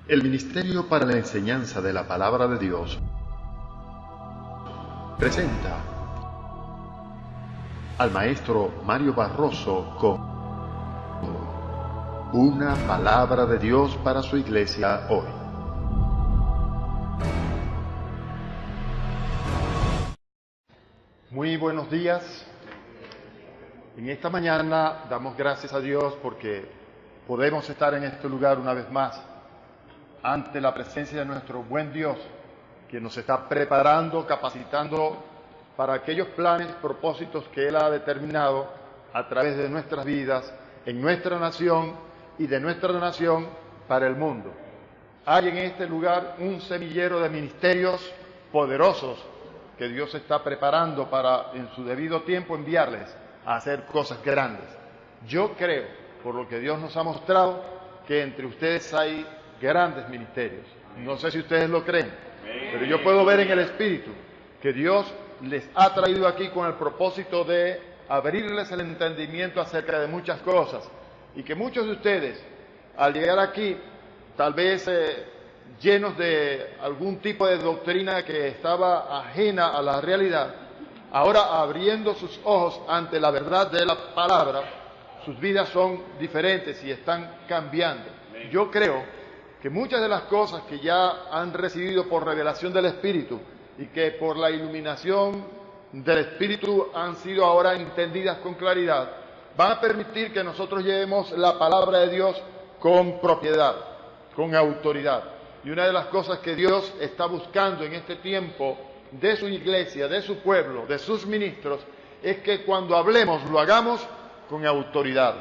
El Ministerio para la Enseñanza de la Palabra de Dios presenta al maestro Mario Barroso con una palabra de Dios para su iglesia hoy. Muy buenos días. En esta mañana damos gracias a Dios porque podemos estar en este lugar una vez más ante la presencia de nuestro buen Dios, que nos está preparando, capacitando para aquellos planes, propósitos que Él ha determinado a través de nuestras vidas, en nuestra nación y de nuestra nación para el mundo. Hay en este lugar un semillero de ministerios poderosos que Dios está preparando para en su debido tiempo enviarles a hacer cosas grandes. Yo creo, por lo que Dios nos ha mostrado, que entre ustedes hay grandes ministerios. No sé si ustedes lo creen, pero yo puedo ver en el Espíritu que Dios les ha traído aquí con el propósito de abrirles el entendimiento acerca de muchas cosas, y que muchos de ustedes, al llegar aquí, tal vez llenos de algún tipo de doctrina que estaba ajena a la realidad, ahora abriendo sus ojos ante la verdad de la palabra, sus vidas son diferentes y están cambiando. Yo creo que muchas de las cosas que ya han recibido por revelación del Espíritu y que por la iluminación del Espíritu han sido ahora entendidas con claridad, van a permitir que nosotros llevemos la palabra de Dios con propiedad, con autoridad. Y una de las cosas que Dios está buscando en este tiempo de su iglesia, de su pueblo, de sus ministros, es que cuando hablemos lo hagamos con autoridad.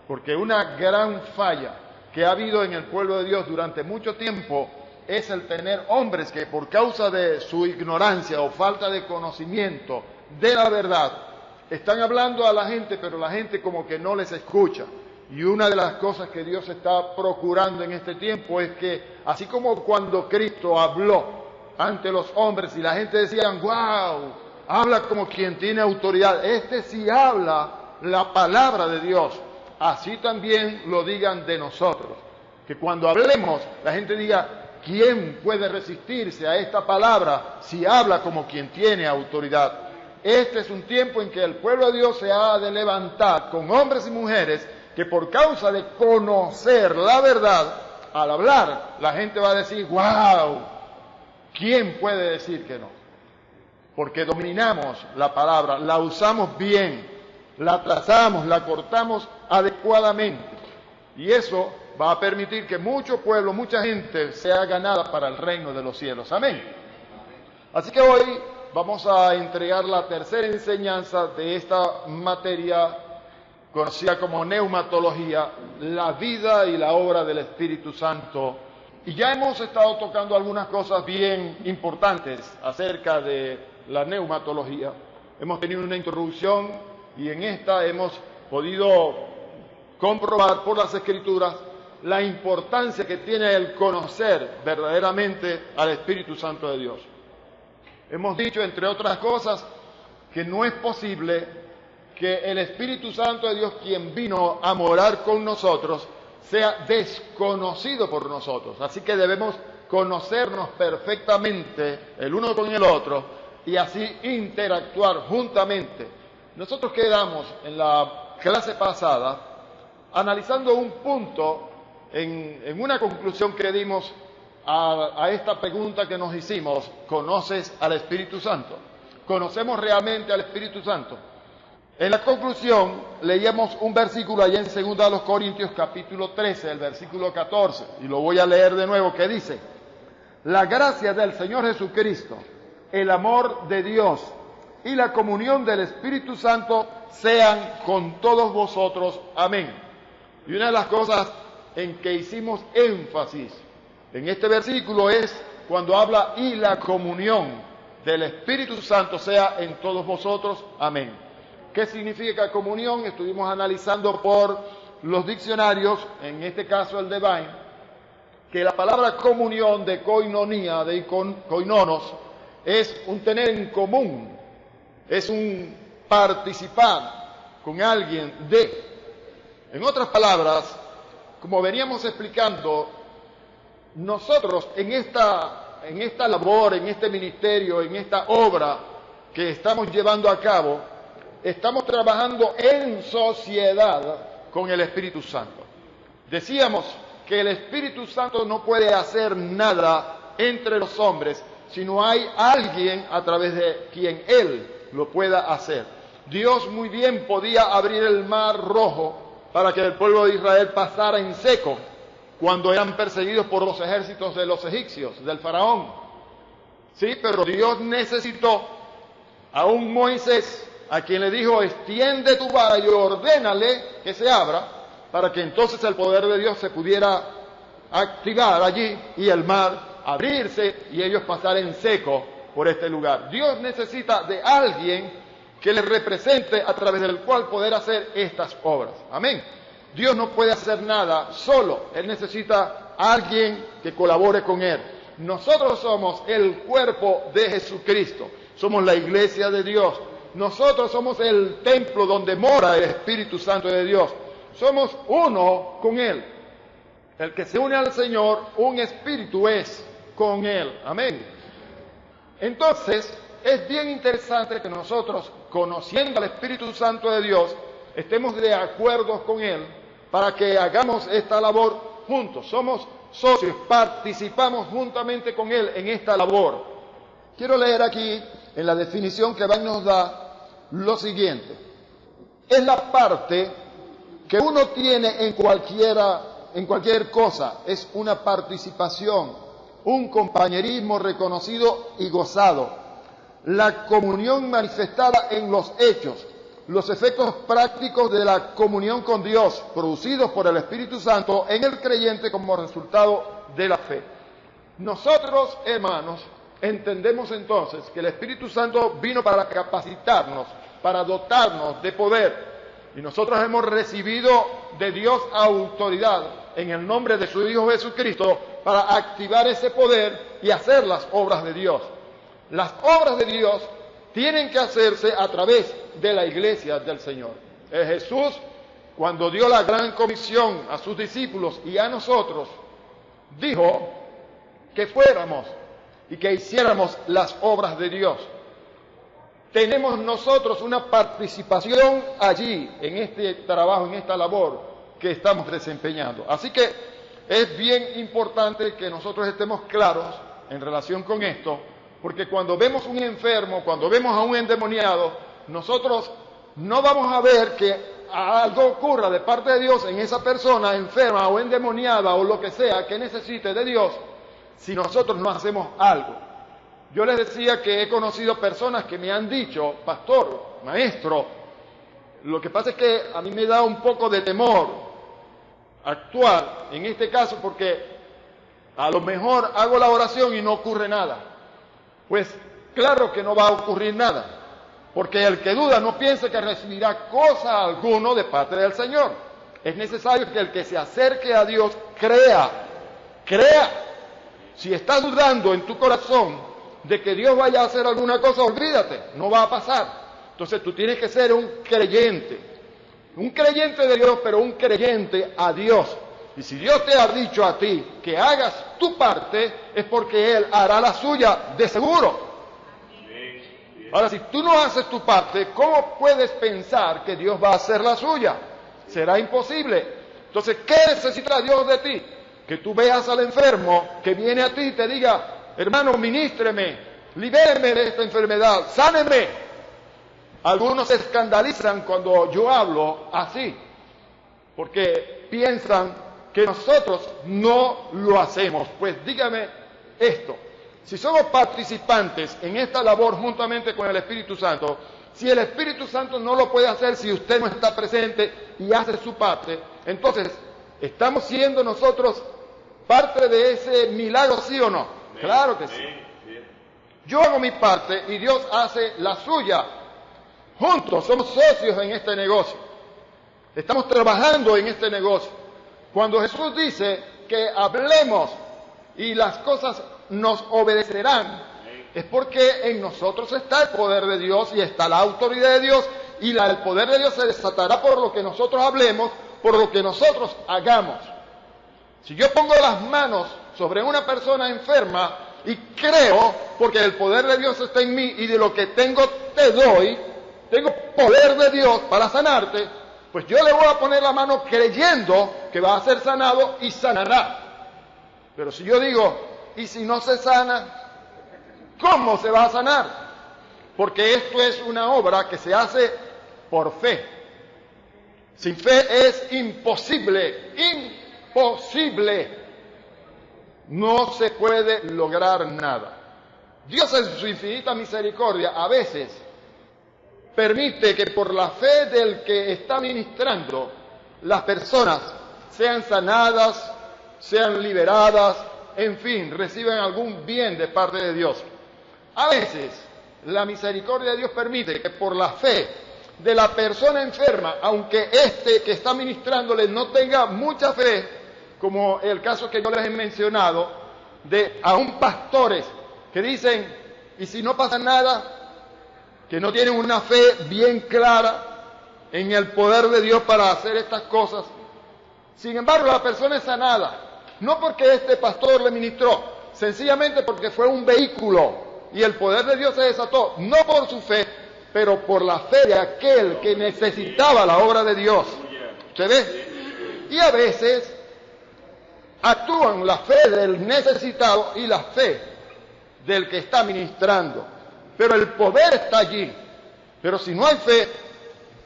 Porque una gran falla que ha habido en el pueblo de Dios durante mucho tiempo es el tener hombres que por causa de su ignorancia o falta de conocimiento de la verdad están hablando a la gente, pero la gente como que no les escucha. Y una de las cosas que Dios está procurando en este tiempo es que, así como cuando Cristo habló ante los hombres y la gente decía, wow, habla como quien tiene autoridad, este sí habla la palabra de Dios, así también lo digan de nosotros. Que cuando hablemos, la gente diga, ¿quién puede resistirse a esta palabra si habla como quien tiene autoridad? Este es un tiempo en que el pueblo de Dios se ha de levantar con hombres y mujeres que por causa de conocer la verdad, al hablar, la gente va a decir, wow, ¿quién puede decir que no? Porque dominamos la palabra, la usamos bien, la trazamos, la cortamos adecuadamente. Y eso va a permitir que mucho pueblo, mucha gente sea ganada para el reino de los cielos. Amén. Así que hoy vamos a entregar la tercera enseñanza de esta materia conocida como neumatología, la vida y la obra del Espíritu Santo. Y ya hemos estado tocando algunas cosas bien importantes acerca de la neumatología. Hemos tenido una introducción y en esta hemos podido comprobar por las Escrituras la importancia que tiene el conocer verdaderamente al Espíritu Santo de Dios. Hemos dicho, entre otras cosas, que no es posible que el Espíritu Santo de Dios, quien vino a morar con nosotros, sea desconocido por nosotros. Así que debemos conocernos perfectamente el uno con el otro y así interactuar juntamente. Nosotros quedamos en la clase pasada analizando un punto en una conclusión que dimos a esta pregunta que nos hicimos: ¿conoces al Espíritu Santo? ¿Conocemos realmente al Espíritu Santo? En la conclusión leíamos un versículo allá en 2 Corintios capítulo 13, el versículo 14, y lo voy a leer de nuevo, que dice: la gracia del Señor Jesucristo, el amor de Dios y la comunión del Espíritu Santo sean con todos vosotros. Amén. Y una de las cosas en que hicimos énfasis en este versículo es cuando habla y la comunión del Espíritu Santo sea en todos vosotros. Amén. ¿Qué significa comunión? Estuvimos analizando por los diccionarios, en este caso el de Vine, que la palabra comunión de koinonía, de koinonos, es un tener en común, es un participar con alguien de. En otras palabras, como veníamos explicando, nosotros en esta labor, en este ministerio, en esta obra que estamos llevando a cabo, estamos trabajando en sociedad con el Espíritu Santo. Decíamos que el Espíritu Santo no puede hacer nada entre los hombres si no hay alguien a través de quien Él lo pueda hacer. Dios muy bien podía abrir el mar Rojo para que el pueblo de Israel pasara en seco cuando eran perseguidos por los ejércitos de los egipcios, del faraón. Sí, pero Dios necesitó a un Moisés a quien le dijo: extiende tu vara y ordénale que se abra, para que entonces el poder de Dios se pudiera activar allí y el mar abrirse y ellos pasar en seco por este lugar. Dios necesita de alguien que le represente a través del cual poder hacer estas obras. Amén. Dios no puede hacer nada solo. Él necesita a alguien que colabore con Él. Nosotros somos el cuerpo de Jesucristo. Somos la iglesia de Dios. Nosotros somos el templo donde mora el Espíritu Santo de Dios. Somos uno con Él. El que se une al Señor, un espíritu es con Él. Amén. Entonces, es bien interesante que nosotros, conociendo al Espíritu Santo de Dios, estemos de acuerdo con Él para que hagamos esta labor juntos. Somos socios, participamos juntamente con Él en esta labor. Quiero leer aquí, en la definición que Van nos da, lo siguiente. Es la parte que uno tiene en cualquier cosa. Es una participación, un compañerismo reconocido y gozado. La comunión manifestada en los hechos, los efectos prácticos de la comunión con Dios, producidos por el Espíritu Santo en el creyente como resultado de la fe. Nosotros, hermanos, entendemos entonces que el Espíritu Santo vino para capacitarnos, para dotarnos de poder. Y nosotros hemos recibido de Dios autoridad en el nombre de su Hijo Jesucristo para activar ese poder y hacer las obras de Dios. Las obras de Dios tienen que hacerse a través de la iglesia del Señor. Jesús, cuando dio la gran comisión a sus discípulos y a nosotros, dijo que fuéramos y que hiciéramos las obras de Dios. Tenemos nosotros una participación allí, en este trabajo, en esta labor que estamos desempeñando. Así que es bien importante que nosotros estemos claros en relación con esto, porque cuando vemos un enfermo, cuando vemos a un endemoniado, nosotros no vamos a ver que algo ocurra de parte de Dios en esa persona enferma o endemoniada o lo que sea que necesite de Dios, si nosotros no hacemos algo. Yo les decía que he conocido personas que me han dicho: pastor, maestro, lo que pasa es que a mí me da un poco de temor actuar en este caso porque a lo mejor hago la oración y no ocurre nada. Pues claro que no va a ocurrir nada, porque el que duda no piense que recibirá cosa alguno de parte del Señor. Es necesario que el que se acerque a Dios crea. Si estás dudando en tu corazón de que Dios vaya a hacer alguna cosa, olvídate, no va a pasar. Entonces tú tienes que ser un creyente de Dios, pero un creyente a Dios. Y si Dios te ha dicho a ti que hagas tu parte, es porque Él hará la suya de seguro. Ahora, si tú no haces tu parte, ¿cómo puedes pensar que Dios va a hacer la suya? Será imposible. Entonces, ¿qué necesita Dios de ti? Que tú veas al enfermo que viene a ti y te diga: hermano, ministreme, libéreme de esta enfermedad, sáneme. Algunos se escandalizan cuando yo hablo así, porque piensan que nosotros no lo hacemos. Pues dígame esto: si somos participantes en esta labor juntamente con el Espíritu Santo, si el Espíritu Santo no lo puede hacer si usted no está presente y hace su parte, entonces, ¿estamos siendo nosotros parte de ese milagro, sí o no? Claro que sí. Yo hago mi parte y Dios hace la suya. Juntos somos socios en este negocio. Estamos trabajando en este negocio. Cuando Jesús dice que hablemos y las cosas nos obedecerán, es porque en nosotros está el poder de Dios y está la autoridad de Dios, y el poder de Dios se desatará por lo que nosotros hablemos, por lo que nosotros hagamos. Si yo pongo las manos sobre una persona enferma y creo, porque el poder de Dios está en mí y de lo que tengo te doy, tengo poder de Dios para sanarte, pues yo le voy a poner la mano creyendo que va a ser sanado y sanará. Pero si yo digo, ¿y si no se sana? ¿Cómo se va a sanar? Porque esto es una obra que se hace por fe. Sin fe es imposible, imposible. No se puede lograr nada. Dios en su infinita misericordia a veces permite que por la fe del que está ministrando las personas sean sanadas, sean liberadas, en fin, reciban algún bien de parte de Dios. A veces la misericordia de Dios permite que por la fe de la persona enferma, aunque este que está ministrándole no tenga mucha fe, como el caso que yo les he mencionado, de aún pastores que dicen, ¿y si no pasa nada? Que no tienen una fe bien clara en el poder de Dios para hacer estas cosas. Sin embargo, la persona es sanada, no porque este pastor le ministró, sencillamente porque fue un vehículo y el poder de Dios se desató, no por su fe, pero por la fe de aquel que necesitaba la obra de Dios. ¿Se ve? Y a veces actúan la fe del necesitado y la fe del que está ministrando. Pero el poder está allí. Pero si no hay fe,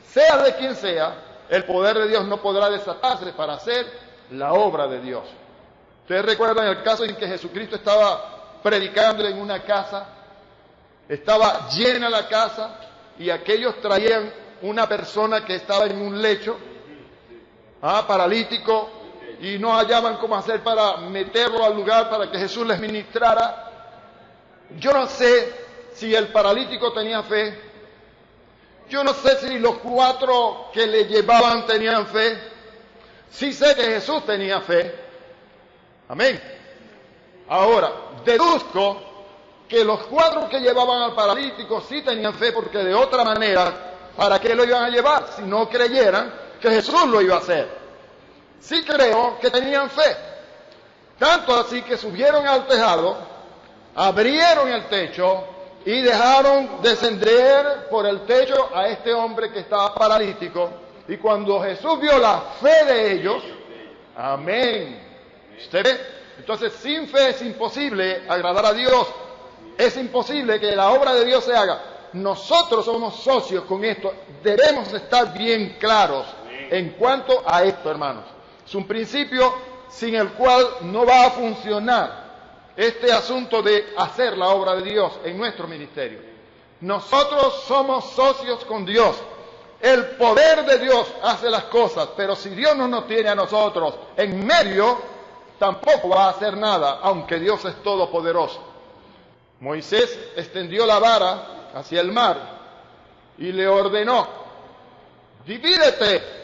sea de quien sea, el poder de Dios no podrá desatarse para hacer la obra de Dios. Ustedes recuerdan el caso en que Jesucristo estaba predicando en una casa, estaba llena la casa y aquellos traían una persona que estaba en un lecho, paralítico, y no hallaban cómo hacer para meterlo al lugar para que Jesús les ministrara. Yo no sé si el paralítico tenía fe, yo no sé si los 4 que le llevaban tenían fe, sí sé que Jesús tenía fe, amén. Ahora, deduzco que los 4 que llevaban al paralítico sí tenían fe, porque de otra manera, ¿para qué lo iban a llevar si no creyeran que Jesús lo iba a hacer? Sí creo que tenían fe, tanto así que subieron al tejado, abrieron el techo y dejaron descender por el techo a este hombre que estaba paralítico. Y cuando Jesús vio la fe de ellos, amén. ¿Usted ve? Entonces, sin fe es imposible agradar a Dios. Es imposible que la obra de Dios se haga. Nosotros somos socios con esto. Debemos estar bien claros en cuanto a esto, hermanos. Es un principio sin el cual no va a funcionar este asunto de hacer la obra de Dios en nuestro ministerio. Nosotros somos socios con Dios. El poder de Dios hace las cosas, pero si Dios no nos tiene a nosotros en medio, tampoco va a hacer nada, aunque Dios es todopoderoso. Moisés extendió la vara hacia el mar y le ordenó, divídete.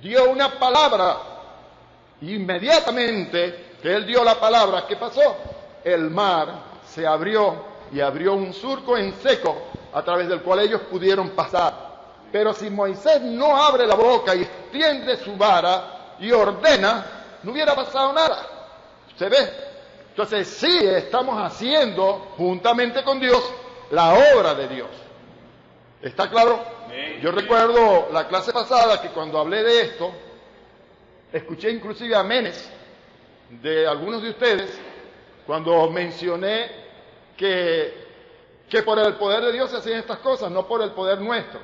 Dio una palabra. Inmediatamente que él dio la palabra, ¿qué pasó? El mar se abrió y abrió un surco en seco a través del cual ellos pudieron pasar. Pero si Moisés no abre la boca y extiende su vara y ordena, no hubiera pasado nada. ¿Se ve? Entonces sí estamos haciendo juntamente con Dios la obra de Dios. ¿Está claro? Yo recuerdo la clase pasada que cuando hablé de esto, escuché inclusive amenes de algunos de ustedes cuando mencioné que por el poder de Dios se hacían estas cosas, no por el poder nuestro.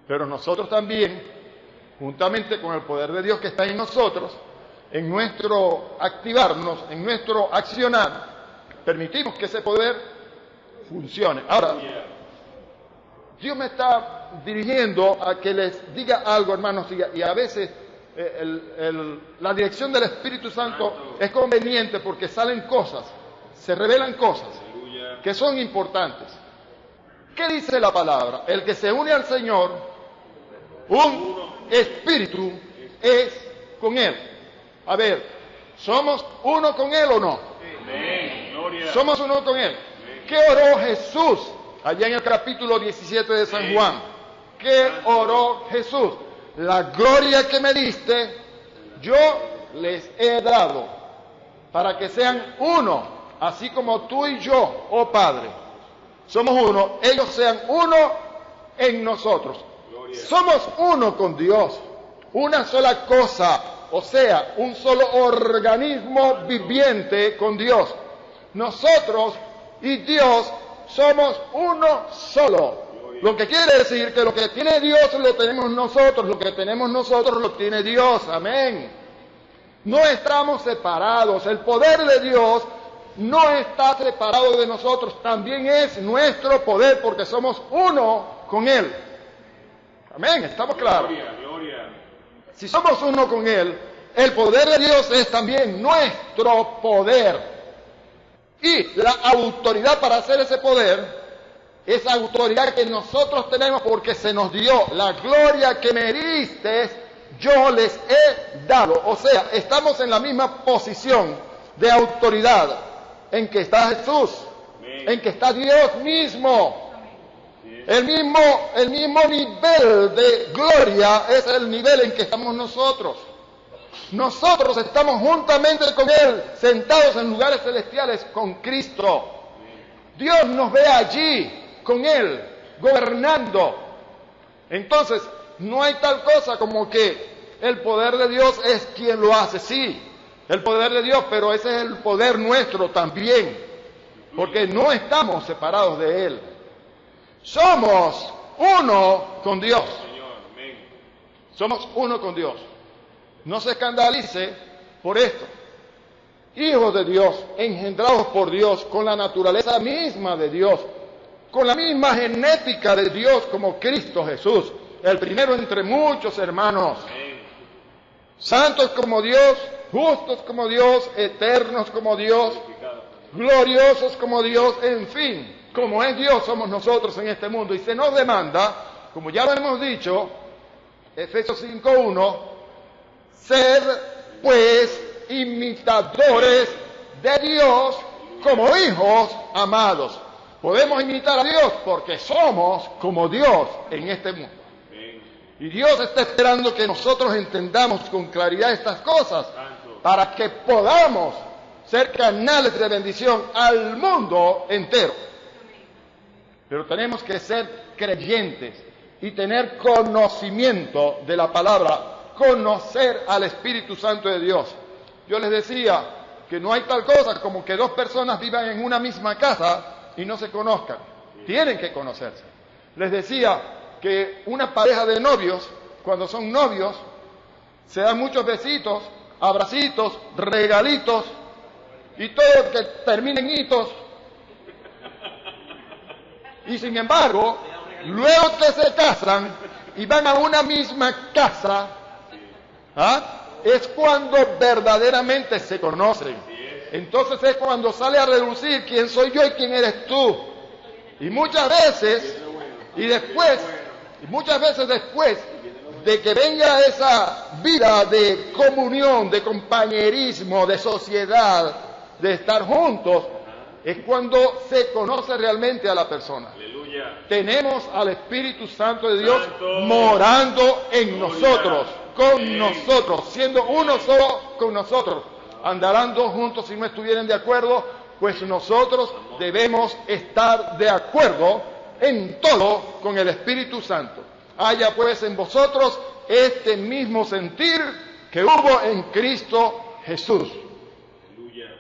Pero nosotros también, juntamente con el poder de Dios que está en nosotros, en nuestro activarnos, en nuestro accionar, permitimos que ese poder funcione. Ahora, Dios me está dirigiendo a que les diga algo, hermanos, y a veces la dirección del Espíritu Santo es conveniente porque salen cosas, se revelan cosas que son importantes. ¿Qué dice la palabra? El que se une al Señor, un espíritu es con Él. A ver, ¿somos uno con Él o no? Somos uno con Él. ¿Qué oró Jesús allá en el capítulo 17 de San Juan? ¿Qué oró Jesús? La gloria que me diste, yo les he dado, para que sean uno, así como tú y yo, oh Padre, somos uno, ellos sean uno en nosotros. Somos uno con Dios, una sola cosa, o sea, un solo organismo viviente con Dios. Nosotros y Dios somos uno solo. Lo que quiere decir que lo que tiene Dios lo tenemos nosotros, lo que tenemos nosotros lo tiene Dios. Amén. No estamos separados. El poder de Dios no está separado de nosotros. También es nuestro poder porque somos uno con Él. Amén. ¿Estamos claros? Si somos uno con Él, el poder de Dios es también nuestro poder. Y la autoridad para hacer ese poder, esa autoridad que nosotros tenemos porque se nos dio la gloria que me diste, yo les he dado. O sea, estamos en la misma posición de autoridad en que está Jesús, en que está Dios mismo. El mismo nivel de gloria es el nivel en que estamos nosotros. Nosotros estamos juntamente con Él, sentados en lugares celestiales con Cristo. Dios nos ve allí, con Él, gobernando. Entonces, no hay tal cosa como que el poder de Dios es quien lo hace. Sí, el poder de Dios, pero ese es el poder nuestro también, porque no estamos separados de Él. Somos uno con Dios. Somos uno con Dios. No se escandalice por esto. Hijos de Dios, engendrados por Dios, con la naturaleza misma de Dios, con la misma genética de Dios como Cristo Jesús, el primero entre muchos hermanos. Santos como Dios, justos como Dios, eternos como Dios, gloriosos como Dios, en fin, como es Dios somos nosotros en este mundo. Y se nos demanda, como ya lo hemos dicho, Efesios 5:1, ser pues imitadores de Dios como hijos amados. Podemos imitar a Dios porque somos como Dios en este mundo. Y Dios está esperando que nosotros entendamos con claridad estas cosas para que podamos ser canales de bendición al mundo entero. Pero tenemos que ser creyentes y tener conocimiento de la palabra, conocer al Espíritu Santo de Dios. Yo les decía que no hay tal cosa como que dos personas vivan en una misma casa y no se conozcan. Tienen que conocerse. Les decía que una pareja de novios, cuando son novios, se dan muchos besitos, abracitos, regalitos, y todo que termina en hitos. Y sin embargo, luego que se casan y van a una misma casa, es cuando verdaderamente se conocen. Entonces es cuando sale a relucir quién soy yo y quién eres tú. Y muchas veces después de que venga esa vida de comunión, de compañerismo, de sociedad, de estar juntos, es cuando se conoce realmente a la persona. Aleluya. Tenemos al Espíritu Santo de Dios morando en nosotros, con nosotros, siendo uno solo con nosotros. Andarán dos juntos si no estuvieran de acuerdo, pues nosotros debemos estar de acuerdo en todo con el Espíritu Santo. Haya pues en vosotros este mismo sentir que hubo en Cristo Jesús.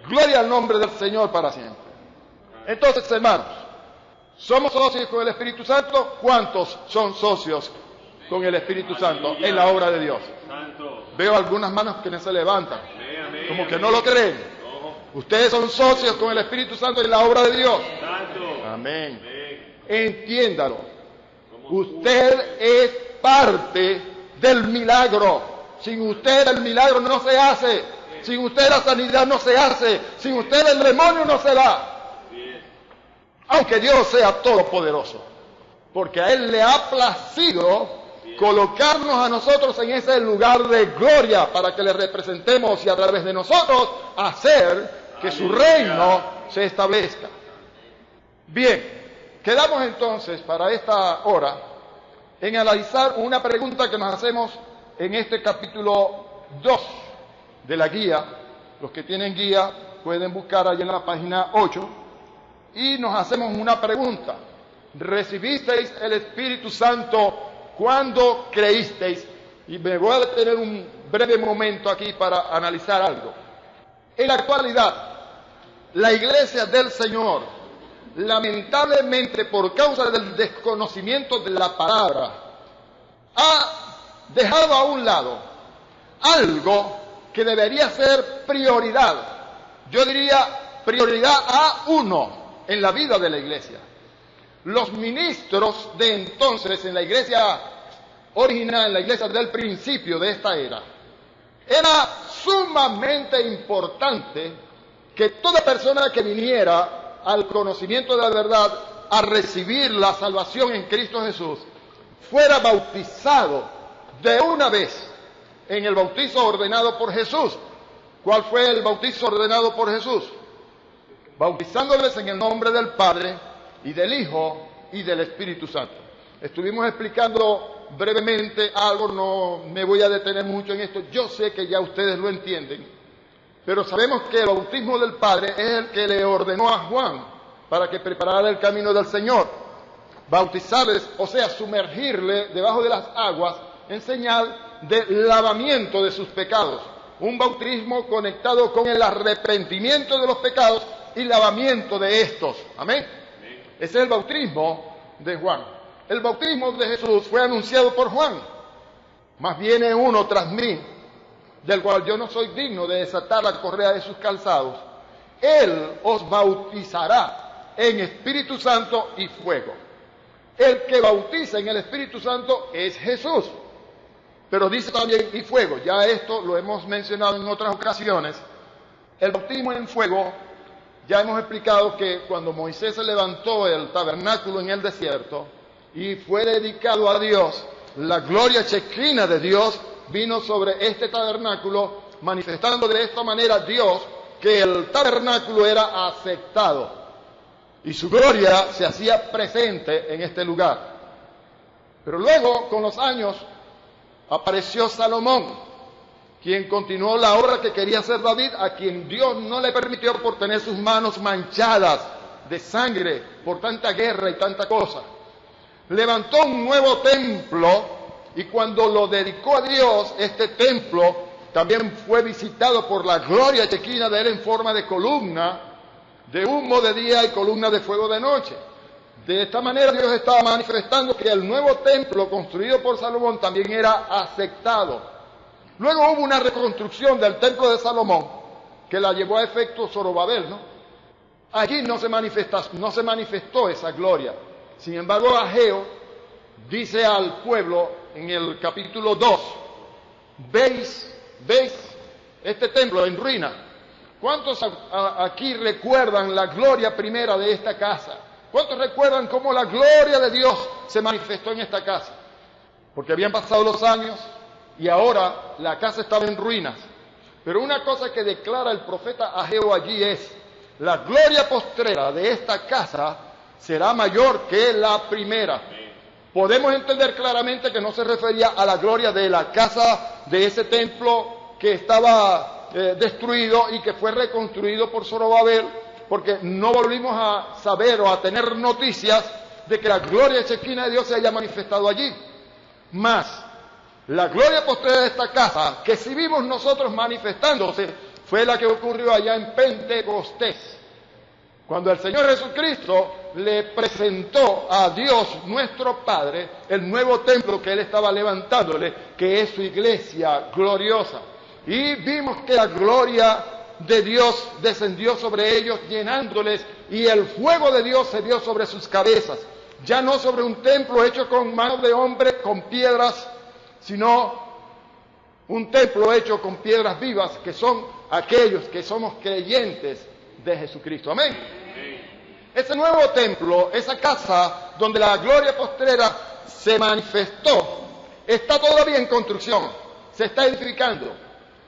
Gloria al nombre del Señor para siempre. Entonces, hermanos, ¿somos socios con el Espíritu Santo? ¿Cuántos son socios con el Espíritu Santo en la obra de Dios? Veo algunas manos que no se levantan, como que no lo creen. Ustedes son socios con el Espíritu Santo en la obra de Dios. Amén. Entiéndalo. Usted es parte del milagro. Sin usted el milagro no se hace. Sin usted la sanidad no se hace. Sin usted el demonio no se da. Aunque Dios sea todopoderoso. Porque a Él le ha placido colocarnos a nosotros en ese lugar de gloria para que le representemos y a través de nosotros hacer que su reino se establezca. Bien, quedamos entonces para esta hora en analizar una pregunta que nos hacemos en este capítulo 2 de la guía, Los que tienen guía pueden buscar allí en la página 8 y nos hacemos una pregunta. ¿Recibisteis el Espíritu Santo cuando creísteis? Y me voy a detener un breve momento aquí para analizar algo. En la actualidad, la Iglesia del Señor, lamentablemente por causa del desconocimiento de la palabra, ha dejado a un lado algo que debería ser prioridad. Yo diría prioridad A1 en la vida de la Iglesia. Los ministros de entonces en la Iglesia original, en la Iglesia del principio de esta era, era sumamente importante que toda persona que viniera al conocimiento de la verdad, a recibir la salvación en Cristo Jesús, fuera bautizado de una vez en el bautizo ordenado por Jesús. ¿Cuál fue el bautizo ordenado por Jesús? Bautizándoles en el nombre del Padre y del Hijo y del Espíritu Santo. Estuvimos explicando brevemente algo, no me voy a detener mucho en esto. Yo sé que ya ustedes lo entienden, pero sabemos que el bautismo del Padre es el que le ordenó a Juan para que preparara el camino del Señor. Bautizarles, o sea, sumergirle debajo de las aguas en señal de lavamiento de sus pecados. Un bautismo conectado con el arrepentimiento de los pecados y lavamiento de estos. Amén. Ese es el bautismo de Juan. El bautismo de Jesús fue anunciado por Juan. Mas viene uno tras mí, del cual yo no soy digno de desatar la correa de sus calzados. Él os bautizará en Espíritu Santo y fuego. El que bautiza en el Espíritu Santo es Jesús. Pero dice también y fuego. Ya esto lo hemos mencionado en otras ocasiones. El bautismo en fuego, ya hemos explicado que cuando Moisés se levantó el tabernáculo en el desierto y fue dedicado a Dios, la gloria chequina de Dios vino sobre este tabernáculo, manifestando de esta manera Dios que el tabernáculo era aceptado y su gloria se hacía presente en este lugar. Pero luego, con los años, apareció Salomón, quien continuó la obra que quería hacer David, a quien Dios no le permitió por tener sus manos manchadas de sangre por tanta guerra y tanta cosa. Levantó un nuevo templo y cuando lo dedicó a Dios, este templo también fue visitado por la gloria chequina de él en forma de columna de humo de día y columna de fuego de noche. De esta manera Dios estaba manifestando que el nuevo templo construido por Salomón también era aceptado. Luego hubo una reconstrucción del templo de Salomón que la llevó a efecto Zorobabel, ¿no? Allí no se manifestó esa gloria. Sin embargo, Ageo dice al pueblo en el capítulo 2, ¿veis este templo en ruina? ¿Cuántos aquí recuerdan la gloria primera de esta casa? ¿Cuántos recuerdan cómo la gloria de Dios se manifestó en esta casa? Porque habían pasado los años y ahora la casa estaba en ruinas. Pero una cosa que declara el profeta Ageo allí es: la gloria postrera de esta casa será mayor que la primera. Podemos entender claramente que no se refería a la gloria de la casa de ese templo que estaba destruido y que fue reconstruido por Zorobabel, porque no volvimos a saber o a tener noticias de que la gloria chequina de Dios se haya manifestado allí. Mas la gloria postrera de esta casa, que sí vimos nosotros manifestándose, fue la que ocurrió allá en Pentecostés, cuando el Señor Jesucristo le presentó a Dios nuestro Padre el nuevo templo que Él estaba levantándole, que es su iglesia gloriosa. Y vimos que la gloria de Dios descendió sobre ellos llenándoles, y el fuego de Dios se dio sobre sus cabezas, ya no sobre un templo hecho con manos de hombre, con piedras, sino un templo hecho con piedras vivas, que son aquellos que somos creyentes de Jesucristo. Amén. Ese nuevo templo, esa casa donde la gloria postrera se manifestó, está todavía en construcción, se está edificando.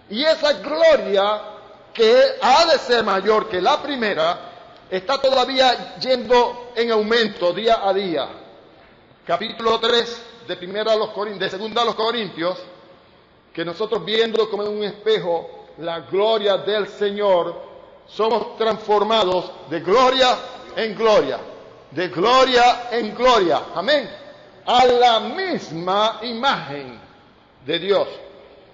Y esa gloria, que ha de ser mayor que la primera, está todavía yendo en aumento día a día. Capítulo 3 de Segunda a los Corintios, que nosotros viendo como en un espejo la gloria del Señor, somos transformados de gloria en gloria, de gloria en gloria, amén, a la misma imagen de Dios.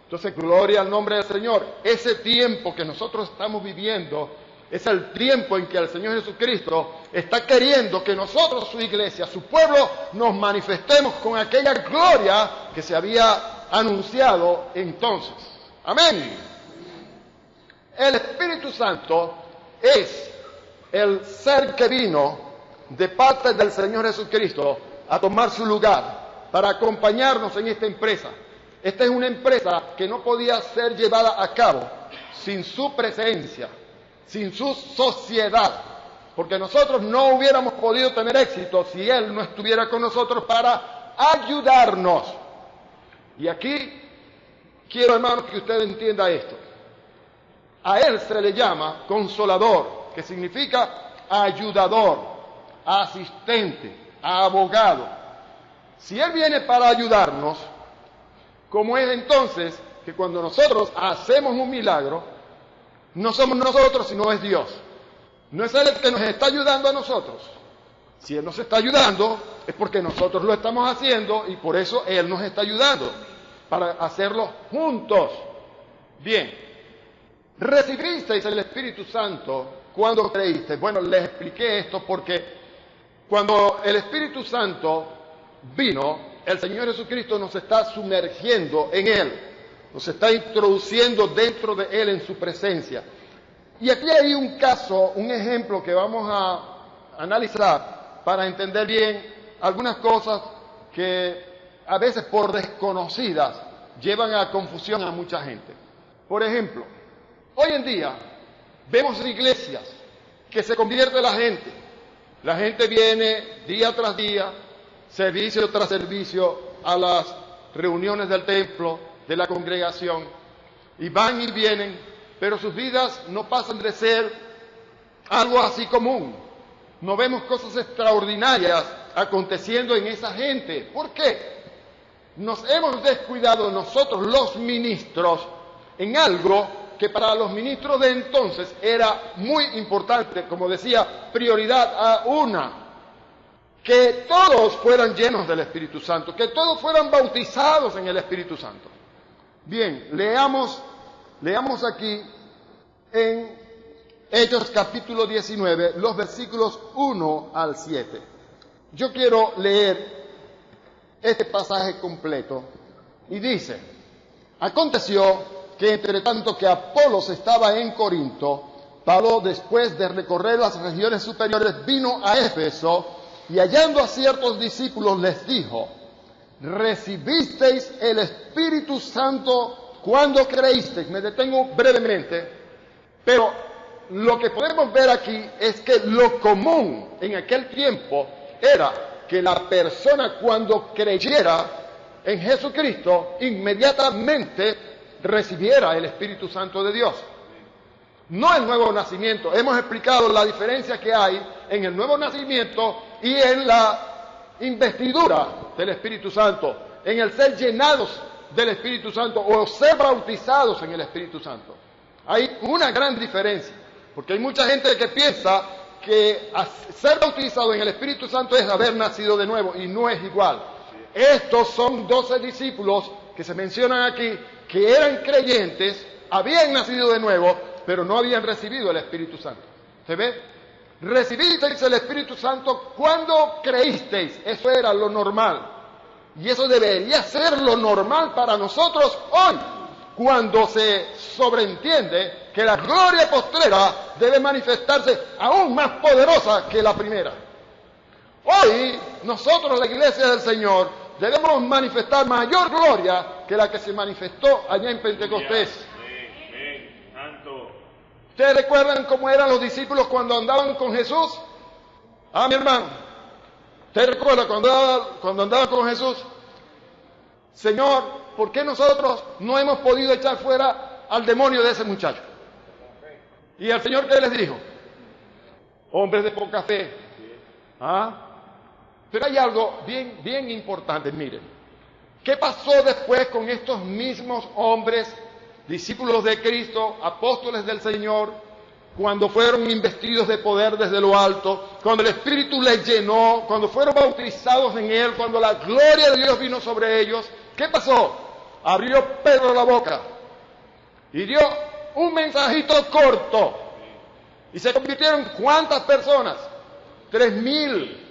Entonces, gloria al nombre del Señor. Ese tiempo que nosotros estamos viviendo es el tiempo en que el Señor Jesucristo está queriendo que nosotros, su iglesia, su pueblo, nos manifestemos con aquella gloria que se había anunciado entonces. Amén. El Espíritu Santo es el ser que vino de parte del Señor Jesucristo a tomar su lugar para acompañarnos en esta empresa. Esta es una empresa que no podía ser llevada a cabo sin su presencia, sin su sociedad, porque nosotros no hubiéramos podido tener éxito si Él no estuviera con nosotros para ayudarnos. Y aquí quiero, hermanos, que usted entienda esto. A Él se le llama consolador, que significa ayudador, asistente, abogado. Si Él viene para ayudarnos, ¿cómo es entonces que cuando nosotros hacemos un milagro, no somos nosotros, sino es Dios? No es Él el que nos está ayudando a nosotros. Si Él nos está ayudando, es porque nosotros lo estamos haciendo y por eso Él nos está ayudando, para hacerlo juntos. Bien, ¿recibisteis el Espíritu Santo cuando creísteis? Bueno, les expliqué esto porque cuando el Espíritu Santo vino, el Señor Jesucristo nos está sumergiendo en Él, nos está introduciendo dentro de Él en su presencia. Y aquí hay un caso, un ejemplo que vamos a analizar para entender bien algunas cosas que a veces por desconocidas llevan a confusión a mucha gente. Por ejemplo, hoy en día vemos iglesias que se convierte la gente. La gente viene día tras día, servicio tras servicio, a las reuniones del templo, de la congregación, y van y vienen, pero sus vidas no pasan de ser algo así común. No vemos cosas extraordinarias aconteciendo en esa gente. ¿Por qué? Nos hemos descuidado nosotros los ministros en algo que para los ministros de entonces era muy importante, como decía, prioridad a una: que todos fueran llenos del Espíritu Santo, que todos fueran bautizados en el Espíritu Santo. Bien, leamos aquí en Hechos capítulo 19, los versículos 1 al 7. Yo quiero leer este pasaje completo y dice: aconteció que entre tanto que Apolos estaba en Corinto, Pablo, después de recorrer las regiones superiores, vino a Éfeso y hallando a ciertos discípulos les dijo: ¿recibisteis el Espíritu Santo cuando creísteis? Me detengo brevemente, pero lo que podemos ver aquí es que lo común en aquel tiempo era que la persona, cuando creyera en Jesucristo, inmediatamente recibiera el Espíritu Santo de Dios. No el nuevo nacimiento. Hemos explicado la diferencia que hay en el nuevo nacimiento y en la investidura del Espíritu Santo, en el ser llenados del Espíritu Santo o ser bautizados en el Espíritu Santo. Hay una gran diferencia, porque hay mucha gente que piensa que ser bautizado en el Espíritu Santo es haber nacido de nuevo, y no es igual. Estos son 12 discípulos que se mencionan aquí, que eran creyentes, habían nacido de nuevo, pero no habían recibido el Espíritu Santo. ¿Se ve? Recibisteis el Espíritu Santo cuando creísteis. Eso era lo normal. Y eso debería ser lo normal para nosotros hoy, cuando se sobreentiende que la gloria postrera debe manifestarse aún más poderosa que la primera. Hoy, nosotros, la Iglesia del Señor, debemos manifestar mayor gloria que la que se manifestó allá en Pentecostés. ¿Ustedes recuerdan cómo eran los discípulos cuando andaban con Jesús? Ah, mi hermano, ¿usted recuerda cuando andaban con Jesús? Señor, ¿por qué nosotros no hemos podido echar fuera al demonio de ese muchacho? Y el Señor, ¿qué les dijo? Hombres de poca fe. ¿Ah? Pero hay algo bien importante, miren. ¿Qué pasó después con estos mismos hombres discípulos de Cristo, apóstoles del Señor, cuando fueron investidos de poder desde lo alto, cuando el Espíritu les llenó, cuando fueron bautizados en Él, cuando la gloria de Dios vino sobre ellos, ¿qué pasó? Abrió Pedro la boca y dio un mensajito corto. Y se convirtieron, ¿cuántas personas? 3,000.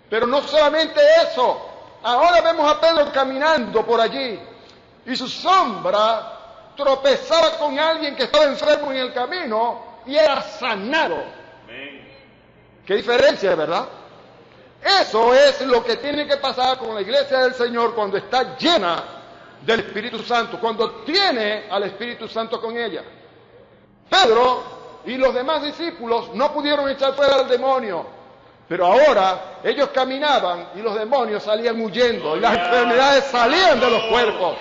Pero no solamente eso, ahora vemos a Pedro caminando por allí y su sombra tropezaba con alguien que estaba enfermo en el camino y era sanado. Qué diferencia, ¿verdad? Eso es lo que tiene que pasar con la iglesia del Señor cuando está llena del Espíritu Santo, cuando tiene al Espíritu Santo con ella. Pedro y los demás discípulos no pudieron echar fuera al demonio, pero ahora ellos caminaban y los demonios salían huyendo y las enfermedades salían de los cuerpos.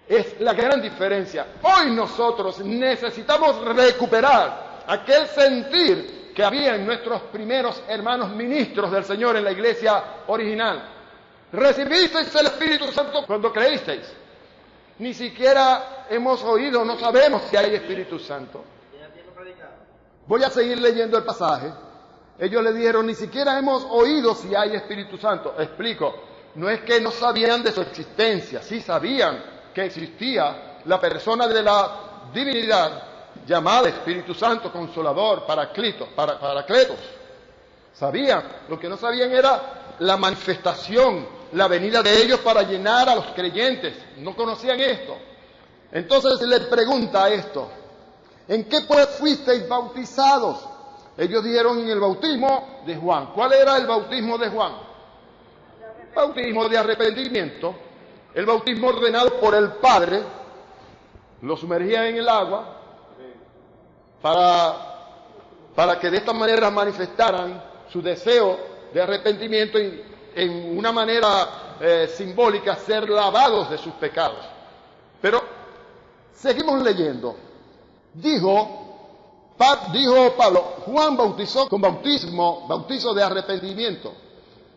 Es la gran diferencia. Hoy nosotros necesitamos recuperar aquel sentir que había en nuestros primeros hermanos ministros del Señor en la iglesia original. Recibisteis el Espíritu Santo cuando creísteis. Ni siquiera hemos oído, no sabemos si hay Espíritu Santo. Voy a seguir leyendo el pasaje. Ellos le dijeron, ni siquiera hemos oído si hay Espíritu Santo. Explico, no es que no sabían de su existencia, sí sabían que existía la persona de la divinidad llamada Espíritu Santo, Consolador, Paracletos. Sabían, lo que no sabían era la manifestación, la venida de ellos para llenar a los creyentes. No conocían esto. Entonces le pregunta esto, ¿en qué pues fuisteis bautizados? Ellos dijeron en el bautismo de Juan. ¿Cuál era el bautismo de Juan? Bautismo de arrepentimiento. El bautismo ordenado por el Padre, lo sumergía en el agua para que de esta manera manifestaran su deseo de arrepentimiento y en una manera simbólica ser lavados de sus pecados. Pero seguimos leyendo. Dijo Pablo, Juan bautizó con bautizo de arrepentimiento,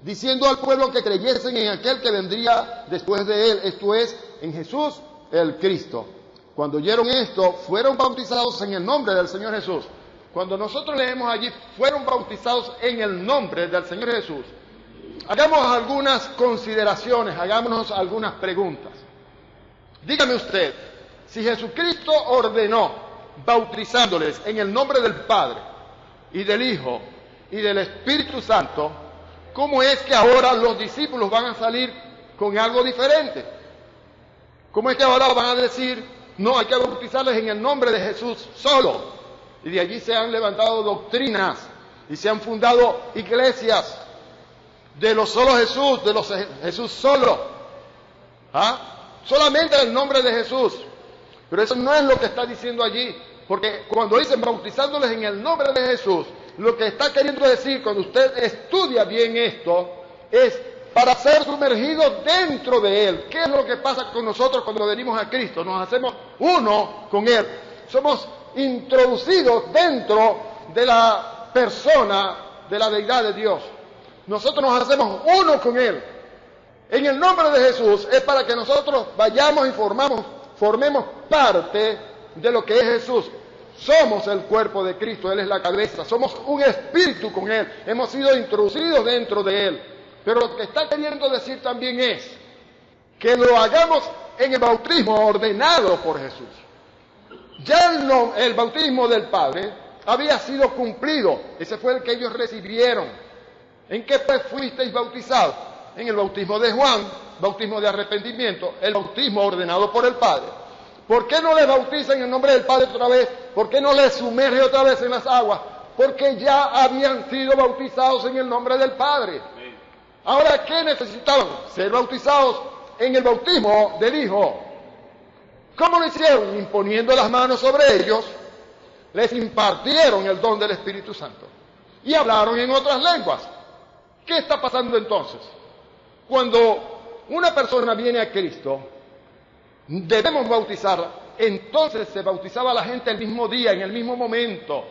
diciendo al pueblo que creyesen en aquel que vendría después de él, esto es, en Jesús el Cristo. Cuando oyeron esto, fueron bautizados en el nombre del Señor Jesús. Cuando nosotros leemos allí, fueron bautizados en el nombre del Señor Jesús. Hagamos algunas consideraciones, hagámonos algunas preguntas. Dígame usted, si Jesucristo ordenó bautizándoles en el nombre del Padre y del Hijo y del Espíritu Santo, ¿cómo es que ahora los discípulos van a salir con algo diferente? ¿Cómo es que ahora van a decir, no, hay que bautizarles en el nombre de Jesús solo? Y de allí se han levantado doctrinas y se han fundado iglesias de los solo Jesús, de los Jesús solo. Solamente el nombre de Jesús. Pero eso no es lo que está diciendo allí, porque cuando dicen bautizándoles en el nombre de Jesús, lo que está queriendo decir, cuando usted estudia bien esto, es para ser sumergidos dentro de Él. ¿Qué es lo que pasa con nosotros cuando venimos a Cristo? Nos hacemos uno con Él. Somos introducidos dentro de la persona de la deidad de Dios. Nosotros nos hacemos uno con Él. En el nombre de Jesús es para que nosotros vayamos y formemos parte de lo que es Jesús. Somos el cuerpo de Cristo, Él es la cabeza, somos un espíritu con Él, hemos sido introducidos dentro de Él. Pero lo que está queriendo decir también es que lo hagamos en el bautismo ordenado por Jesús. Ya el bautismo del Padre había sido cumplido, ese fue el que ellos recibieron. ¿En qué pues fuisteis bautizados? En el bautismo de Juan, bautismo de arrepentimiento, el bautismo ordenado por el Padre. ¿Por qué no les bautiza en el nombre del Padre otra vez? ¿Por qué no les sumerge otra vez en las aguas? Porque ya habían sido bautizados en el nombre del Padre. Ahora, ¿qué necesitaban? Ser bautizados en el bautismo del Hijo. ¿Cómo lo hicieron? Imponiendo las manos sobre ellos, les impartieron el don del Espíritu Santo y hablaron en otras lenguas. ¿Qué está pasando entonces? Cuando una persona viene a Cristo, debemos bautizarla. Entonces se bautizaba a la gente el mismo día, en el mismo momento.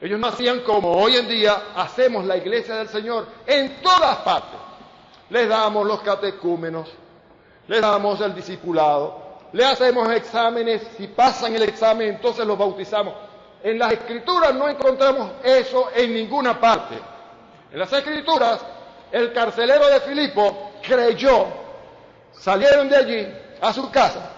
Ellos no hacían como hoy en día hacemos la iglesia del Señor en todas partes. Les damos los catecúmenos, les damos el discipulado, le hacemos exámenes, si pasan el examen entonces los bautizamos. En las Escrituras no encontramos eso en ninguna parte. En las Escrituras, el carcelero de Filipo creyó, salieron de allí a su casa,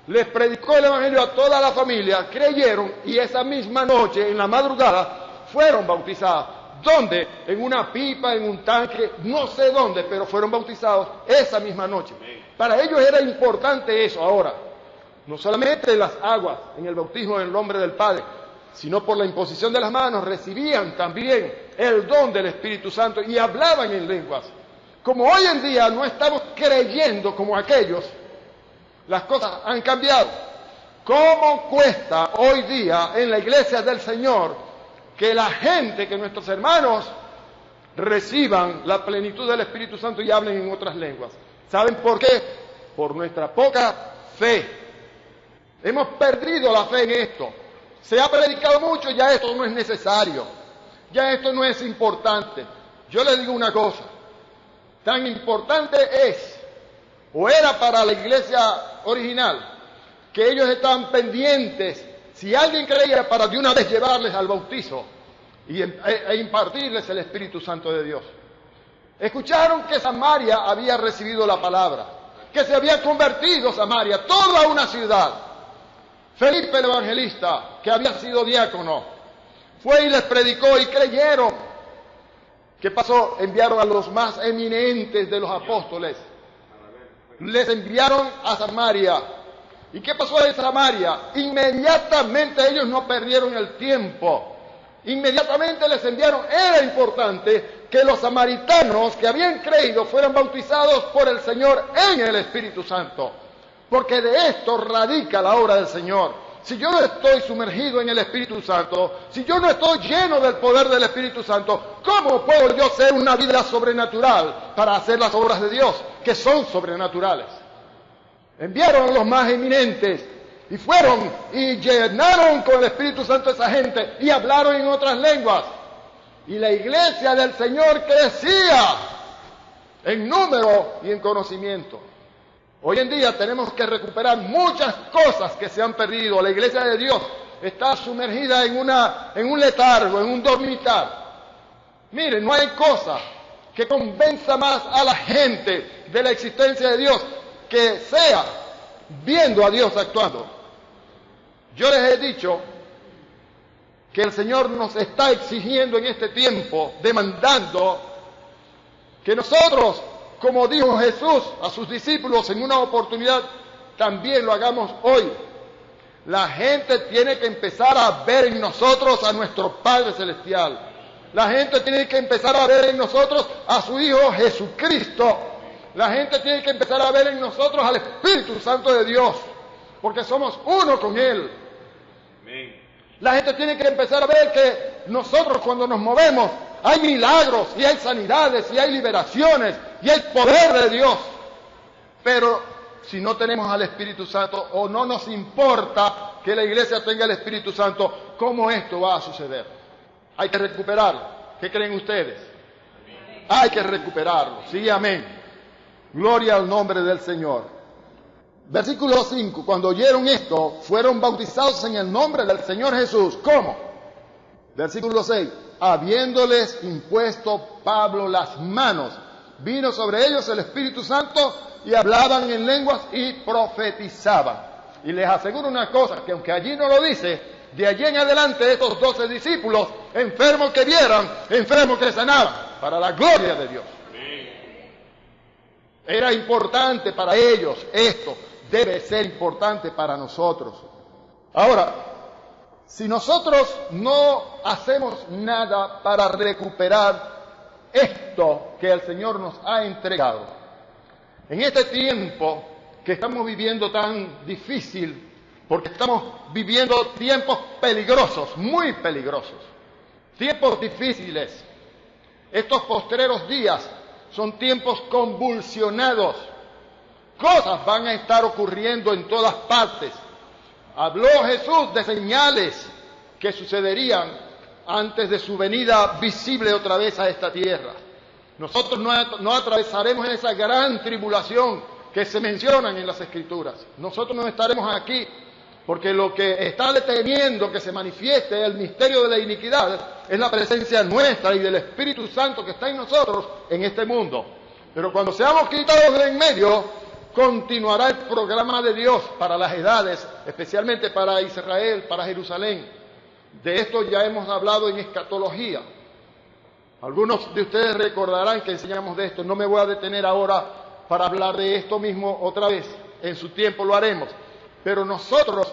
les predicó el Evangelio a toda la familia, creyeron y esa misma noche, en la madrugada, fueron bautizados. ¿Dónde? En una pipa, en un tanque, no sé dónde, pero fueron bautizados esa misma noche. Para ellos era importante eso ahora. No solamente en las aguas, en el bautismo en el nombre del Padre, sino por la imposición de las manos, recibían también el don del Espíritu Santo y hablaban en lenguas. Como hoy en día no estamos creyendo como aquellos, las cosas han cambiado. ¿Cómo cuesta hoy día en la iglesia del Señor que la gente, que nuestros hermanos reciban la plenitud del Espíritu Santo y hablen en otras lenguas? ¿Saben por qué? Por nuestra poca fe. Hemos perdido la fe en esto. Se ha predicado mucho, ya esto no es necesario. Ya esto no es importante. Yo les digo una cosa. Tan importante es, o era para la iglesia original, que ellos estaban pendientes, si alguien creía, para de una vez llevarles al bautizo e impartirles el Espíritu Santo de Dios. Escucharon que Samaria había recibido la palabra, que se había convertido Samaria, toda una ciudad. Felipe el evangelista, que había sido diácono, fue y les predicó y creyeron. ¿Qué pasó? Enviaron a los más eminentes de los apóstoles. Les enviaron a Samaria. ¿Y qué pasó en Samaria? Inmediatamente ellos no perdieron el tiempo. Inmediatamente les enviaron. Era importante que los samaritanos que habían creído fueran bautizados por el Señor en el Espíritu Santo. Porque de esto radica la obra del Señor. Si yo no estoy sumergido en el Espíritu Santo, si yo no estoy lleno del poder del Espíritu Santo, ¿cómo puedo yo ser una vida sobrenatural para hacer las obras de Dios, que son sobrenaturales? Enviaron a los más eminentes y fueron y llenaron con el Espíritu Santo a esa gente y hablaron en otras lenguas. Y la iglesia del Señor crecía en número y en conocimiento. Hoy en día tenemos que recuperar muchas cosas que se han perdido. La iglesia de Dios está sumergida en un letargo, en un dormitar. Miren, no hay cosa que convenza más a la gente de la existencia de Dios que sea viendo a Dios actuando. Yo les he dicho que el Señor nos está exigiendo en este tiempo, demandando que nosotros, como dijo Jesús a sus discípulos en una oportunidad, también lo hagamos hoy. La gente tiene que empezar a ver en nosotros a nuestro Padre Celestial. La gente tiene que empezar a ver en nosotros a su Hijo Jesucristo. La gente tiene que empezar a ver en nosotros al Espíritu Santo de Dios, porque somos uno con Él. La gente tiene que empezar a ver que nosotros, cuando nos movemos, hay milagros, y hay sanidades, y hay liberaciones, y hay poder de Dios. Pero si no tenemos al Espíritu Santo, o no nos importa que la iglesia tenga el Espíritu Santo, ¿cómo esto va a suceder? Hay que recuperarlo. ¿Qué creen ustedes? Hay que recuperarlo. Sí, amén. Gloria al nombre del Señor. Versículo 5. Cuando oyeron esto, fueron bautizados en el nombre del Señor Jesús. ¿Cómo? Versículo 6. Habiéndoles impuesto Pablo las manos, vino sobre ellos el Espíritu Santo y hablaban en lenguas y profetizaban. Y les aseguro una cosa, que aunque allí no lo dice, de allí en adelante estos 12 discípulos, enfermos que vieran, enfermos que sanaban, para la gloria de Dios. Era importante para ellos esto, debe ser importante para nosotros. Ahora, si nosotros no hacemos nada para recuperar esto que el Señor nos ha entregado, en este tiempo que estamos viviendo tan difícil, porque estamos viviendo tiempos peligrosos, muy peligrosos, tiempos difíciles, estos postreros días son tiempos convulsionados, cosas van a estar ocurriendo en todas partes. Habló Jesús de señales que sucederían antes de su venida visible otra vez a esta tierra. Nosotros no atravesaremos esa gran tribulación que se mencionan en las Escrituras. Nosotros no estaremos aquí porque lo que está deteniendo que se manifieste el misterio de la iniquidad es la presencia nuestra y del Espíritu Santo que está en nosotros en este mundo. Pero cuando seamos quitados de en medio, continuará el programa de Dios para las edades, especialmente para Israel, para Jerusalén. De esto ya hemos hablado en escatología. Algunos de ustedes recordarán que enseñamos de esto. No me voy a detener ahora para hablar de esto mismo otra vez. En su tiempo lo haremos. Pero nosotros,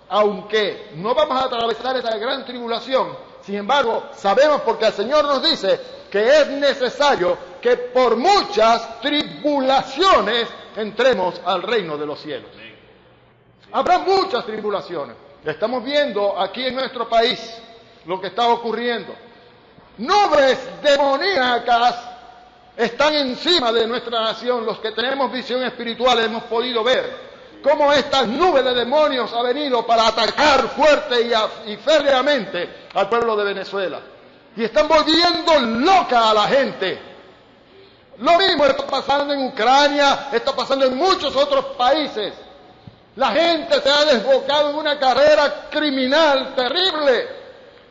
aunque no vamos a atravesar esa gran tribulación, sin embargo, sabemos porque el Señor nos dice que es necesario que por muchas tribulaciones entremos al reino de los cielos. Habrá muchas tribulaciones. Estamos viendo aquí en nuestro país lo que está ocurriendo. Nubes demoníacas están encima de nuestra nación. Los que tenemos visión espiritual hemos podido ver cómo estas nubes de demonios han venido para atacar fuerte y férreamente al pueblo de Venezuela. Y están volviendo loca a la gente. Lo mismo está pasando en Ucrania, está pasando en muchos otros países. La gente se ha desbocado en una carrera criminal terrible,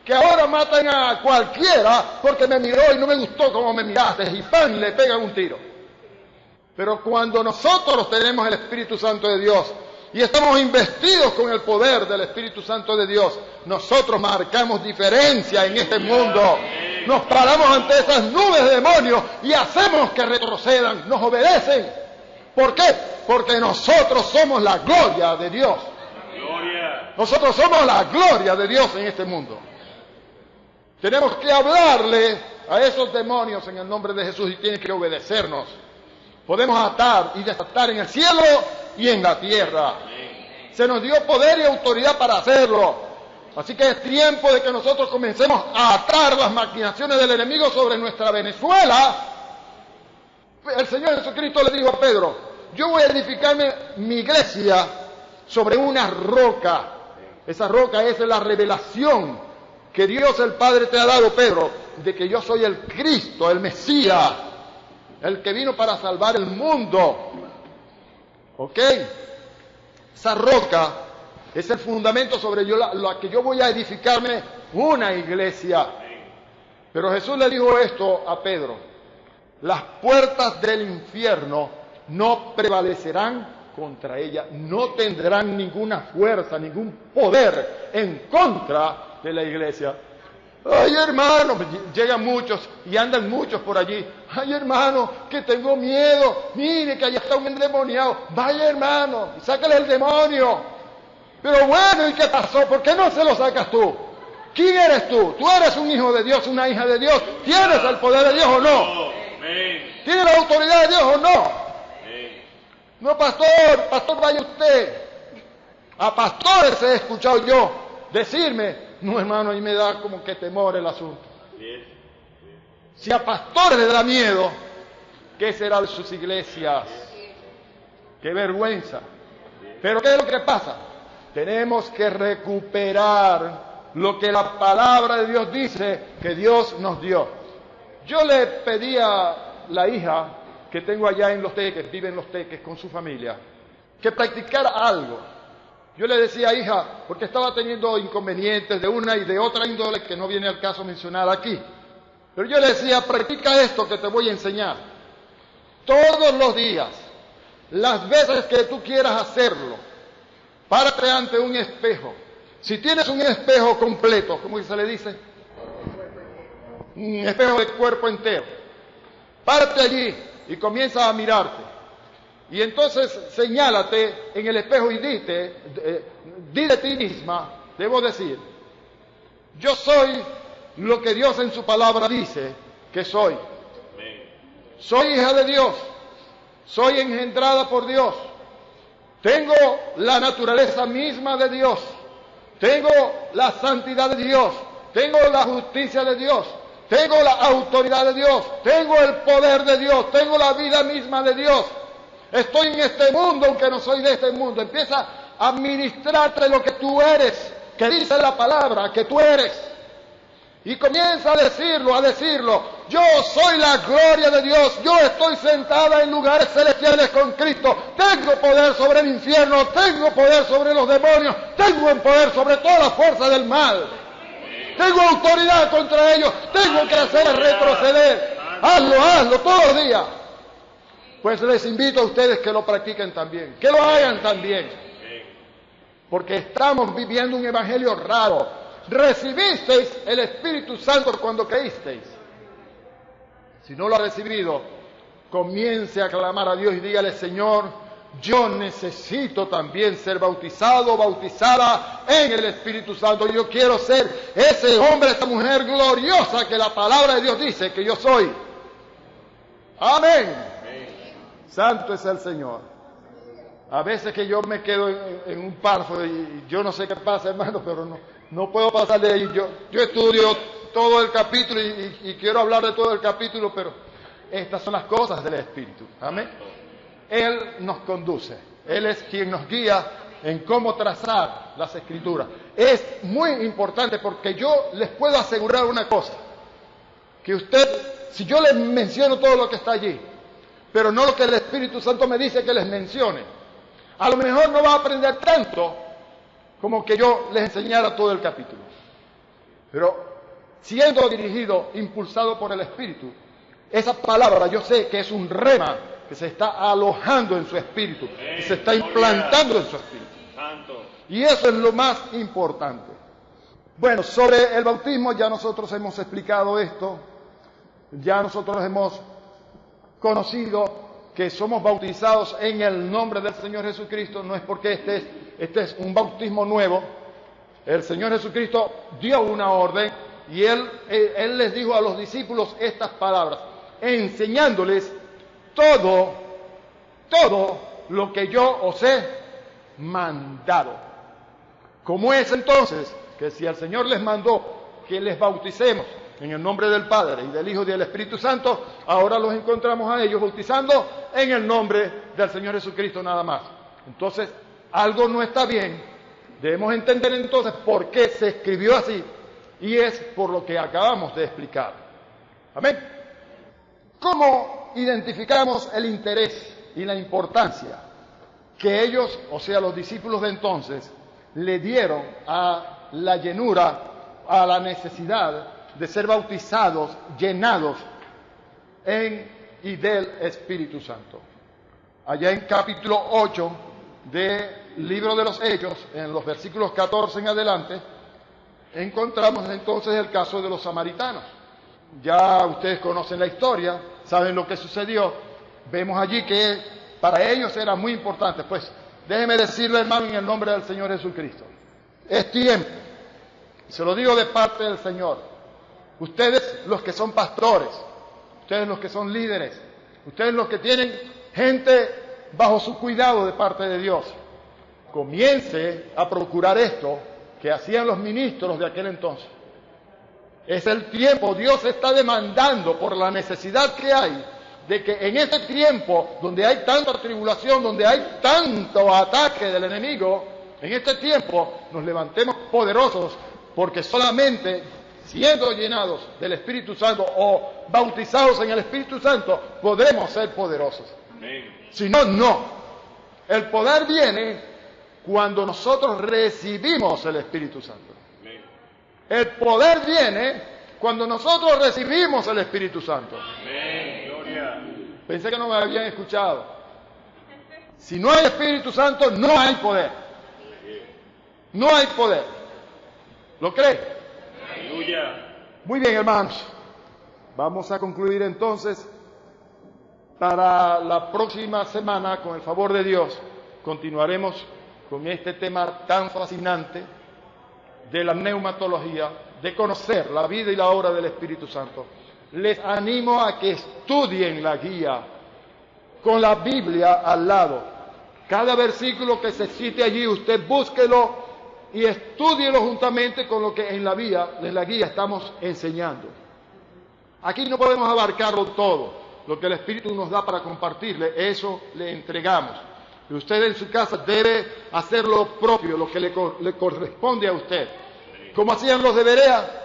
que ahora matan a cualquiera porque me miró y no me gustó como me miraste, y ¡pam!, le pegan un tiro. Pero cuando nosotros tenemos el Espíritu Santo de Dios y estamos investidos con el poder del Espíritu Santo de Dios, nosotros marcamos diferencia en este mundo. Nos paramos ante esas nubes de demonios y hacemos que retrocedan, nos obedecen. ¿Por qué? Porque nosotros somos la gloria de Dios. Nosotros somos la gloria de Dios en este mundo. Tenemos que hablarle a esos demonios en el nombre de Jesús y tienen que obedecernos. Podemos atar y desatar en el cielo y en la tierra. Se nos dio poder y autoridad para hacerlo. Así que es tiempo de que nosotros comencemos a atar las maquinaciones del enemigo sobre nuestra Venezuela. El Señor Jesucristo le dijo a Pedro: yo voy a edificarme mi iglesia sobre una roca. Esa roca es la revelación que Dios el Padre te ha dado, Pedro, de que yo soy el Cristo, el Mesías, el que vino para salvar el mundo. ¿Ok? Esa roca es el fundamento sobre la que yo voy a edificarme una iglesia. Pero Jesús le dijo esto a Pedro: las puertas del infierno no prevalecerán contra ella, no tendrán ninguna fuerza, ningún poder en contra de la iglesia. Ay, hermano, llegan muchos y andan muchos por allí. Ay, hermano, que tengo miedo. Mire que allá está un endemoniado. Vaya, hermano, sácale el demonio. Pero bueno, ¿y qué pasó? ¿Por qué no se lo sacas tú? ¿Quién eres tú? ¿Tú eres un hijo de Dios, una hija de Dios? ¿Tienes el poder de Dios o no? ¿Tienes la autoridad de Dios o no? No, pastor, vaya usted. A pastores he escuchado yo decirme: no, hermano, y me da como que temor el asunto. Si a pastores les da miedo, ¿qué será de sus iglesias? ¡Qué vergüenza! Pero ¿qué es lo que pasa? Tenemos que recuperar lo que la palabra de Dios dice que Dios nos dio. Yo le pedí a la hija que tengo allá en Los Teques, vive en Los Teques con su familia, que practicara algo. Yo le decía: hija, porque estaba teniendo inconvenientes de una y de otra índole que no viene al caso mencionar aquí. Pero yo le decía: practica esto que te voy a enseñar. Todos los días, las veces que tú quieras hacerlo, párate ante un espejo. Si tienes un espejo completo, ¿cómo se le dice? Un espejo de cuerpo entero. Párate allí y comienza a mirarte. Y entonces señálate en el espejo y di de ti misma, debo decir: yo soy lo que Dios en su palabra dice que soy. Soy hija de Dios, soy engendrada por Dios, tengo la naturaleza misma de Dios, tengo la santidad de Dios, tengo la justicia de Dios, tengo la autoridad de Dios, tengo el poder de Dios, tengo la vida misma de Dios. Estoy en este mundo, aunque no soy de este mundo. Empieza a ministrarte lo que tú eres, que dice la palabra que tú eres. Y comienza a decirlo. Yo soy la gloria de Dios. Yo estoy sentada en lugares celestiales con Cristo. Tengo poder sobre el infierno. Tengo poder sobre los demonios. Tengo poder sobre toda la fuerza del mal. Tengo autoridad contra ellos. Tengo que hacer retroceder. Hazlo todos los días. Pues les invito a ustedes que lo practiquen también. Que lo hagan también. Porque estamos viviendo un evangelio raro. Recibisteis el Espíritu Santo cuando creísteis. Si no lo ha recibido, comience a clamar a Dios y dígale: Señor, yo necesito también ser bautizado, bautizada en el Espíritu Santo. Yo quiero ser ese hombre, esa mujer gloriosa que la palabra de Dios dice que yo soy. Amén. Santo es el Señor. A veces que yo me quedo en un párrafo y yo no sé qué pasa, hermano, pero no puedo pasar de ahí. Yo estudio todo el capítulo y quiero hablar de todo el capítulo, pero estas son las cosas del Espíritu. Amén. Él nos conduce. Él es quien nos guía en cómo trazar las Escrituras. Es muy importante porque yo les puedo asegurar una cosa. Que usted, si yo les menciono todo lo que está allí, pero no lo que el Espíritu Santo me dice que les mencione, a lo mejor no va a aprender tanto como que yo les enseñara todo el capítulo. Pero siendo dirigido, impulsado por el Espíritu, esa palabra yo sé que es un rema que se está alojando en su espíritu, que se está implantando en su espíritu. Y eso es lo más importante. Bueno, sobre el bautismo ya nosotros hemos explicado esto, ya nosotros hemos conocido que somos bautizados en el nombre del Señor Jesucristo. No es porque este es un bautismo nuevo. El Señor Jesucristo dio una orden y Él les dijo a los discípulos estas palabras, enseñándoles todo lo que yo os he mandado. ¿Cómo es entonces que si el Señor les mandó que les bauticemos en el nombre del Padre y del Hijo y del Espíritu Santo, ahora los encontramos a ellos bautizando en el nombre del Señor Jesucristo nada más? Entonces, algo no está bien. Debemos entender entonces por qué se escribió así, y es por lo que acabamos de explicar. Amén. ¿Cómo identificamos el interés y la importancia que ellos, o sea, los discípulos de entonces, le dieron a la llenura, a la necesidad de ser bautizados, llenados en y del Espíritu Santo? Allá en capítulo 8 del libro de los Hechos, en los versículos 14 en adelante, encontramos entonces el caso de los samaritanos. Ya ustedes conocen la historia, saben lo que sucedió. Vemos allí que para ellos era muy importante. Pues déjeme decirle, hermano, en el nombre del Señor Jesucristo, es tiempo, se lo digo de parte del Señor. Ustedes los que son pastores, ustedes los que son líderes, ustedes los que tienen gente bajo su cuidado de parte de Dios, comience a procurar esto que hacían los ministros de aquel entonces. Es el tiempo, Dios está demandando por la necesidad que hay de que en este tiempo donde hay tanta tribulación, donde hay tanto ataque del enemigo, en este tiempo nos levantemos poderosos, porque solamente siendo llenados del Espíritu Santo o bautizados en el Espíritu Santo podremos ser poderosos. Amén. Si no, no. El poder viene cuando nosotros recibimos el Espíritu Santo. Amén. El poder viene cuando nosotros recibimos el Espíritu Santo. Amén. Gloria. Pensé que no me habían escuchado. Si no hay Espíritu Santo, no hay poder. No hay poder. ¿Lo cree? Aleluya. Muy bien, hermanos. Vamos a concluir entonces. Para la próxima semana, con el favor de Dios, continuaremos con este tema tan fascinante de la neumatología, de conocer la vida y la obra del Espíritu Santo. Les animo a que estudien la guía con la Biblia al lado. Cada versículo que se cite allí, usted búsquelo y estúdielo juntamente con lo que en la guía estamos enseñando. Aquí no podemos abarcarlo todo. Lo que el Espíritu nos da para compartirle, eso le entregamos. Y usted en su casa debe hacer lo propio, lo que le corresponde a usted. Como hacían los de Berea,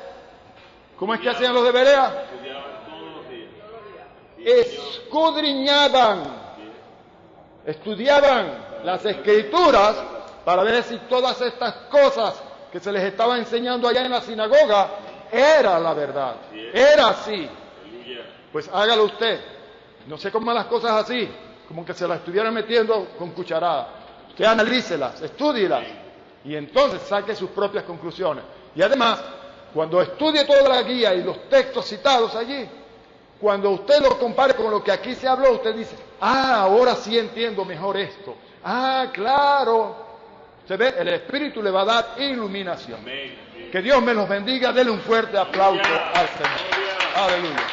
¿Cómo es que hacían los de Berea? Escudriñaban, estudiaban las Escrituras para ver si todas estas cosas que se les estaba enseñando allá en la sinagoga era la verdad, era así. Pues hágalo usted. No se coma las cosas así, como que se las estuvieran metiendo con cucharada. Usted analícelas, estúdielas y entonces saque sus propias conclusiones. Y además, cuando estudie toda la guía y los textos citados allí, cuando usted lo compare con lo que aquí se habló, usted dice, ahora sí entiendo mejor esto. Claro. ¿Se ve? El Espíritu le va a dar iluminación. Que Dios me los bendiga. Dele un fuerte aplauso al Señor. Aleluya.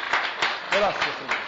Gracias, Señor.